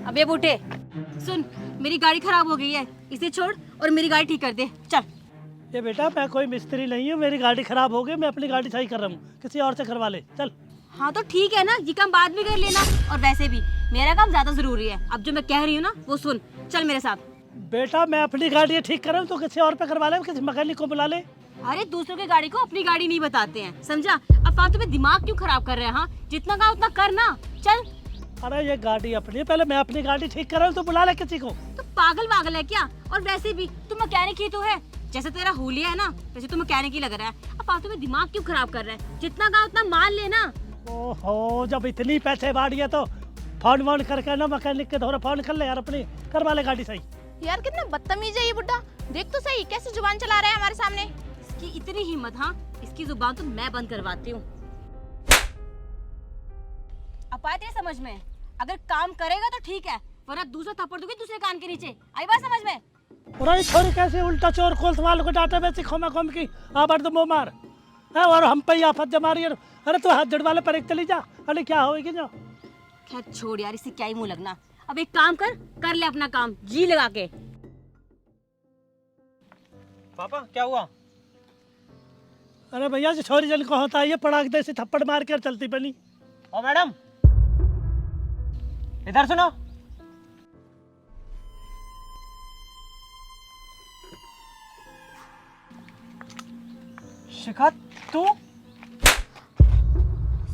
अब ये बूटे सुन, मेरी गाड़ी खराब हो गई है, इसे छोड़ और मेरी गाड़ी ठीक कर दे। चल। ये बेटा मैं कोई मिस्त्री नहीं हूँ, मेरी गाड़ी खराब हो गई, मैं अपनी गाड़ी सही कर रहा हूँ, किसी और से करवा ले। चल। हाँ तो ठीक है ना, ये काम बाद में कर लेना। और वैसे भी मेरा काम ज्यादा जरूरी है। अब जो मैं कह रही हूँ ना वो सुन, चल मेरे साथ। बेटा मैं अपनी गाड़ी ठीक कर रहा हूँ तो किसी और पे करवा ले, किसी मैकेनिक को बुला ले। अरे दूसरों की गाड़ी को अपनी गाड़ी नहीं बताते हैं, समझा? अब फालतू में दिमाग क्यों खराब कर रहे हैं? हाँ, जितना कहा उतना कर ना। चल। अरे ये गाड़ी अपनी है, पहले मैं अपनी गाड़ी ठीक कर रहा हूँ तो बुला ले किसी को। तो पागल है क्या? और वैसे भी तू मैकेनिक ही तो है, जैसे तेरा हुलिया है ना वैसे तू मैकेनिक ही लग रहा है। अब फालतू में दिमाग क्यों खराब कर रहा है? जितना कहा उतना मान लेना। ओहो, जब इतनी पैसे बाड़ी है तो फोन वोन करके ना मैकेनिक के थोड़ा फोन कर ले यार, अपनी करवा ले गाड़ी सही। यार कितना बदतमीज है ये बुड्ढा, देख तो सही कैसे जुबान चला रहा है हमारे सामने। इसकी इतनी हिम्मत, हाँ इसकी जुबान तो मैं बंद करवाती हूँ। अब आया तेरे समझ में? अगर काम करेगा तो ठीक है, वरना दूसरा थप्पड़ दूंगी दूसरे कान के नीचे। आई बात समझ में? और छोरी कैसे उल्टा चोर कोल्स वालों को डांटे में सिखो मैं कम की आबर तो मुँह मार है और हम पे ही आफत जमा रही है। अरे तू हाथ जड़वा ले पर एक चली जा, अरे क्या होगी जो। खैर छोड़ यार, इससे क्या ही मुंह लगना। अब एक काम कर ले अपना काम जी लगा के। पापा क्या हुआ? अरे भैया जो छोरी जन को होता है ये पड़ाक दे से थप्पड़ मार कर चलती बनी। ओ मैडम इधर सुनो। शिखा तू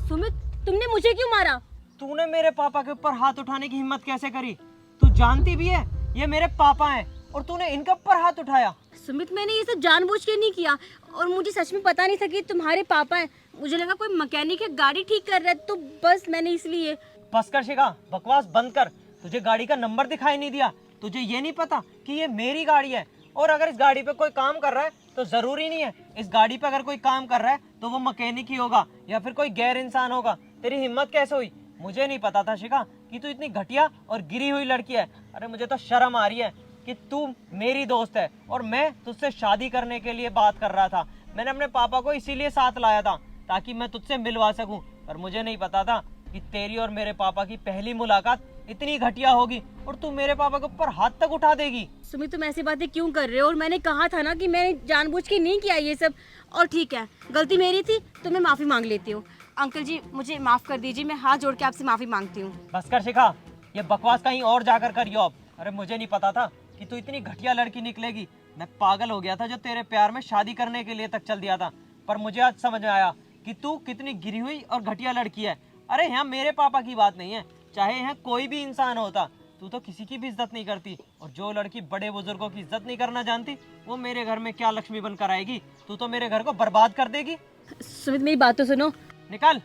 सुमित, तुमने मुझे क्यों मारा? तूने मेरे पापा के ऊपर हाथ उठाने की हिम्मत कैसे करी? तू जानती भी है ये मेरे पापा हैं और तूने इनके ऊपर हाथ उठाया। सुमित, मैंने ये सब जानबूझ के नहीं किया और मुझे सच में पता नहीं था कि तुम्हारे पापा हैं। मुझे लगा कोई मैकेनिक है गाड़ी ठीक कर रहा है, तो बस मैंने इसलिए। बस कर शिखा, बकवास बंद कर। तुझे गाड़ी का नंबर दिखाई नहीं दिया? तुझे ये नहीं पता कि ये मेरी गाड़ी है? और अगर इस गाड़ी पे कोई काम कर रहा है तो जरूरी नहीं है इस गाड़ी पे अगर कोई काम कर रहा है तो वो मैकेनिक ही होगा या फिर कोई गैर इंसान होगा। तेरी हिम्मत कैसे हुई? मुझे नहीं पता था शिखा कि तू इतनी घटिया और गिरी हुई लड़की है। अरे मुझे तो शर्म आ रही है कि तू मेरी दोस्त है और मैं तुझसे शादी करने के लिए बात कर रहा था। मैंने अपने पापा को इसीलिए साथ लाया था ताकि मैं तुझसे मिलवा सकूं, पर मुझे नहीं पता था कि तेरी और मेरे पापा की पहली मुलाकात इतनी घटिया होगी और तू मेरे पापा के ऊपर हाथ तक उठा देगी। सुमित, तुम ऐसी बातें क्यों कर रहे हो? और मैंने कहा था ना कि मैंने जानबूझ के नहीं किया ये सब। और ठीक है, गलती मेरी थी तो मैं माफी मांग लेती हूँ। अंकल जी मुझे माफ कर दीजिए, मैं हाथ जोड़ के आपसे माफी मांगती हूँ। बस कर शिखा, ये बकवास कहीं और जाकर करियो अब। अरे मुझे नहीं पता था कि तू इतनी घटिया लड़की निकलेगी। मैं पागल हो गया था जो तेरे प्यार में शादी करने के लिए तक चल दिया था, पर मुझे आज समझ में आया कि तू कितनी गिरी हुई और घटिया लड़की है। अरे यहाँ मेरे पापा की बात नहीं है, चाहे यहाँ कोई भी इंसान होता, तू तो किसी की भी इज्जत नहीं करती। और जो लड़की बड़े बुजुर्गों की इज्जत नहीं करना जानती वो मेरे घर में क्या लक्ष्मी बनकर आएगी? तू तो मेरे घर को बर्बाद कर देगी। सुमित मेरी बात तो सुनो। निकल।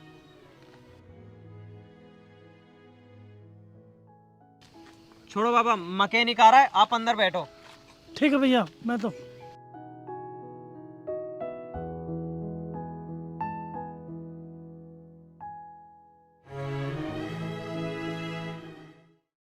छोड़ो बाबा, मैकेनिक आ रहा है, आप अंदर बैठो। ठीक है भैया, मैं तो